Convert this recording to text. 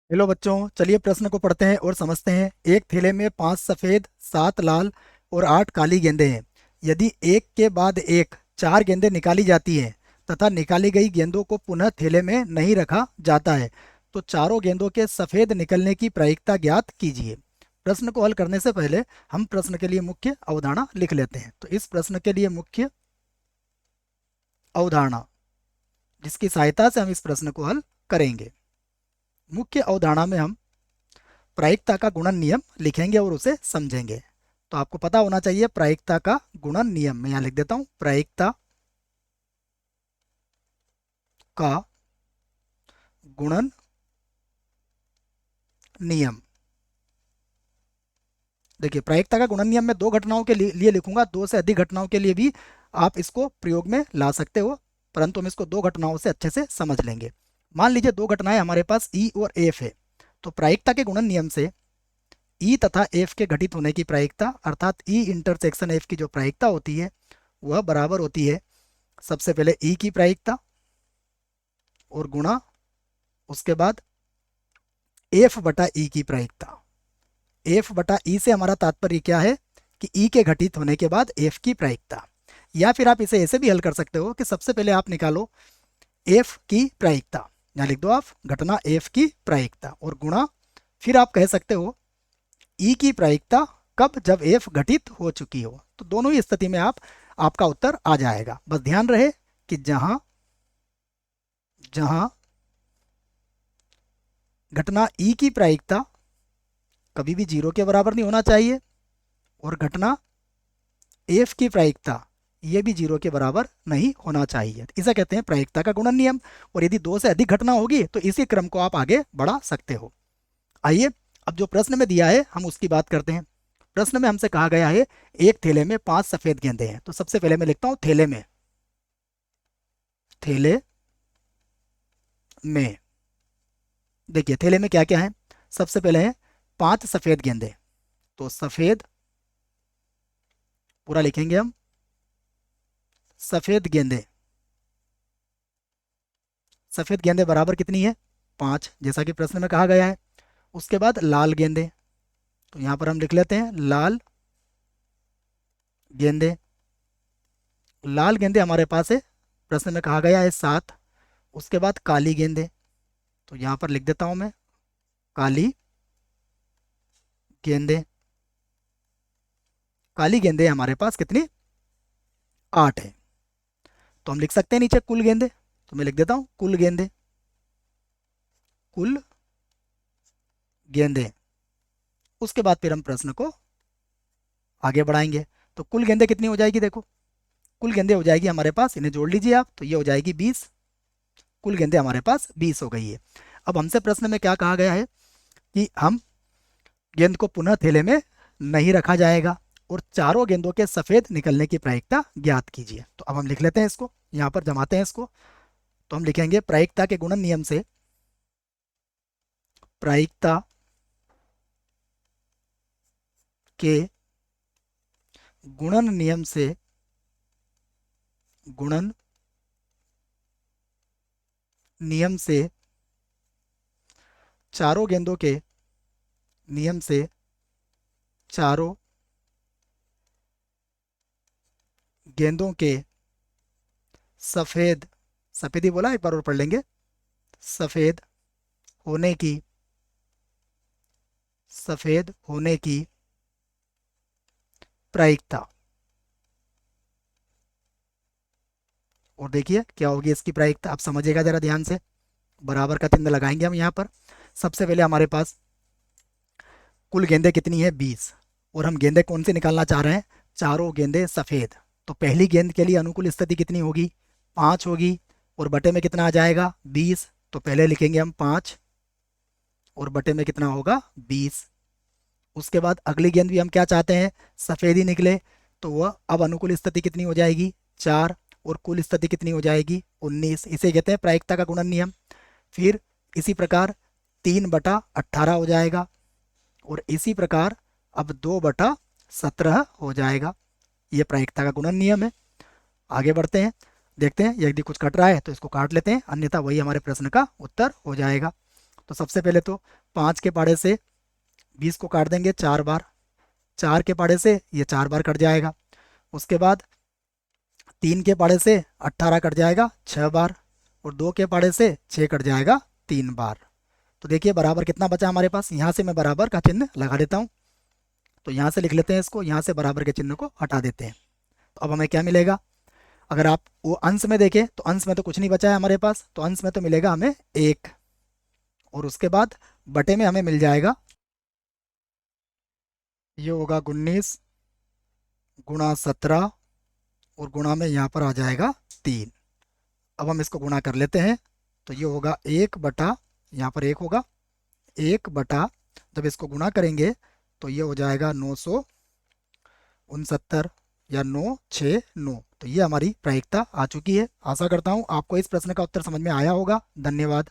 Hello बच्चों, चलिए प्रश्न को पढ़ते हैं और समझते हैं। एक थैले में 5 सफ़ेद, 7 लाल और 8 काली गेंदें हैं। यदि एक के बाद एक 4 गेंदें निकाली जाती हैं तथा निकाली गई गेंदों को पुनः थैले में नहीं रखा जाता है, तो चारों गेंदों के सफ़ेद निकलने की प्रायिकता ज्ञात कीजिए। प्रश्न को हल करने से पहले हम प्रश्न के लिए मुख्य अवधारणा लिख लेते हैं। तो इस प्रश्न के लिए मुख्य अवधारणा, जिसकी सहायता से हम इस प्रश्न को हल करेंगे। मुख्य अवधारणा में हम प्रायिकता का गुणन नियम लिखेंगे और उसे समझेंगे। तो आपको पता होना चाहिए प्रायिकता का गुणन नियम। मैं यहां लिख देता हूं, प्रायिकता का गुणन नियम। देखिए, प्रायिकता का गुणन नियम में दो घटनाओं के लिए लिखूंगा, दो से अधिक घटनाओं के लिए भी आप इसको प्रयोग में ला सकते हो, परंतु हम इसको दो घटनाओं से अच्छे से समझ लेंगे। मान लीजिए दो घटनाएं हमारे पास ई और एफ है। तो प्रायिकता के गुणन नियम से ई तथा एफ के घटित होने की प्रायिकता, अर्थात ई इंटरसेक्शन एफ की जो प्रायिकता होती है वह बराबर होती है सबसे पहले ई की प्रायिकता और गुणा उसके बाद एफ बटा ई की प्रायिकता। एफ बटा ई से हमारा तात्पर्य क्या है कि ई के घटित होने के बाद एफ की प्रायिकता। या फिर आप इसे ऐसे भी हल कर सकते हो कि सबसे पहले आप निकालो एफ की प्रायिकता, यहाँ लिख दो आप घटना एफ की प्रायिकता और गुणा, फिर आप कह सकते हो ई की प्रायिकता कब, जब एफ घटित हो चुकी हो। तो दोनों ही स्थिति में आपका उत्तर आ जाएगा। बस ध्यान रहे कि जहां जहां घटना ई की प्रायिकता कभी भी 0 के बराबर नहीं होना चाहिए और घटना एफ की प्रायिकता ये भी 0 के बराबर नहीं होना चाहिए, इसे कहते हैं प्रायिकता का गुणन नियम। और यदि दो से अधिक घटना होगी तो इसी क्रम को आप आगे बढ़ा सकते हो। आइए अब जो प्रश्न में दिया है हम उसकी बात करते हैं। प्रश्न में हमसे कहा गया है एक थैले में 5 सफेद गेंदे हैं। तो सबसे पहले मैं लिखता हूं थैले में, थैले में। देखिए थैले में क्या क्या है, सबसे पहले है 5 सफेद गेंदे। तो सफेद पूरा लिखेंगे हम, सफेद गेंदे। सफेद गेंदे बराबर कितनी है, 5, जैसा कि प्रश्न में कहा गया है। उसके बाद लाल गेंदे, तो यहां पर हम लिख लेते हैं लाल गेंदे। लाल गेंदे हमारे पास है, प्रश्न में कहा गया है 7। उसके बाद काली गेंदे, तो यहां पर लिख देता हूं मैं काली गेंदे। काली गेंदे हमारे पास कितनी, 8 है। तो हम लिख सकते हैं नीचे कुल गेंदे, तो मैं लिख देता हूं कुल गेंदे, कुल गेंदे। उसके बाद फिर हम प्रश्न को आगे बढ़ाएंगे। तो कुल गेंदे कितनी हो जाएगी, देखो कुल गेंदे हो जाएगी हमारे पास, इन्हें जोड़ लीजिए आप, तो ये हो जाएगी 20। कुल गेंदे हमारे पास 20 हो गई है। अब हमसे प्रश्न में क्या कहा गया है कि हम गेंद को पुनः थैले में नहीं रखा जाएगा और चारों गेंदों के सफेद निकलने की प्रायिकता ज्ञात कीजिए। तो अब हम लिख लेते हैं इसको, यहाँ पर जमाते हैं इसको। तो हम लिखेंगे प्रायिकता के गुणन नियम से, प्रायिकता के गुणन नियम से, गुणन नियम से चारों गेंदों के, नियम से चारों गेंदों के सफेद, सफेद ही बोला, एक बार और पढ़ लेंगे, सफेद होने की, सफेद होने की प्रायिकता। और देखिए क्या होगी इसकी प्रायिकता, आप समझिएगा जरा ध्यान से। बराबर का चिन्ह लगाएंगे हम यहाँ पर। सबसे पहले हमारे पास कुल गेंदे कितनी है, 20, और हम गेंदे कौन सी निकालना चाह रहे हैं, चारों गेंदे सफेद। तो पहली गेंद के लिए अनुकूल स्थिति कितनी होगी, 5 होगी, और बटे में कितना आ जाएगा, 20। तो पहले लिखेंगे हम 5 और बटे में कितना होगा, 20। उसके बाद अगली गेंद भी हम क्या चाहते हैं, सफेद ही निकले। तो वह अब अनुकूल स्थिति कितनी हो जाएगी, 4, और कुल स्थिति कितनी हो जाएगी, 19। इसे कहते हैं प्रायिकता का गुणन नियम। फिर इसी प्रकार 3/18 हो जाएगा, और इसी प्रकार अब 2/17 हो जाएगा। ये प्रायिकता का गुणन नियम है। आगे बढ़ते हैं, देखते हैं यदि कुछ कट रहा है तो इसको काट लेते हैं, अन्यथा वही हमारे प्रश्न का उत्तर हो जाएगा। तो सबसे पहले तो 5 के पाड़े से 20 को काट देंगे 4 बार, 4 के पाड़े से ये 4 बार कट जाएगा। उसके बाद 3 के पाड़े से 18 कट जाएगा 6 बार, और 2 के पाड़े से 6 कट जाएगा 3 बार। तो देखिए बराबर कितना बचा हमारे पास, यहाँ से मैं बराबर का चिन्ह लगा देता हूँ। तो यहाँ से लिख लेते हैं इसको, यहाँ से बराबर के चिन्ह को हटा देते हैं। तो अब हमें क्या मिलेगा, अगर आप वो अंश में देखें तो अंश में तो कुछ नहीं बचा है हमारे पास, तो अंश में तो मिलेगा हमें 1, और उसके बाद बटे में हमें मिल जाएगा, ये होगा 19 गुणा 17, और गुणा में यहाँ पर आ जाएगा 3। अब हम इसको गुणा कर लेते हैं, तो ये होगा 1 बटा, यहाँ पर 1 होगा, 1 बटा, जब इसको गुणा करेंगे तो ये हो जाएगा 969 या 969। तो ये हमारी प्रायिकता आ चुकी है। आशा करता हूँ आपको इस प्रश्न का उत्तर समझ में आया होगा। धन्यवाद।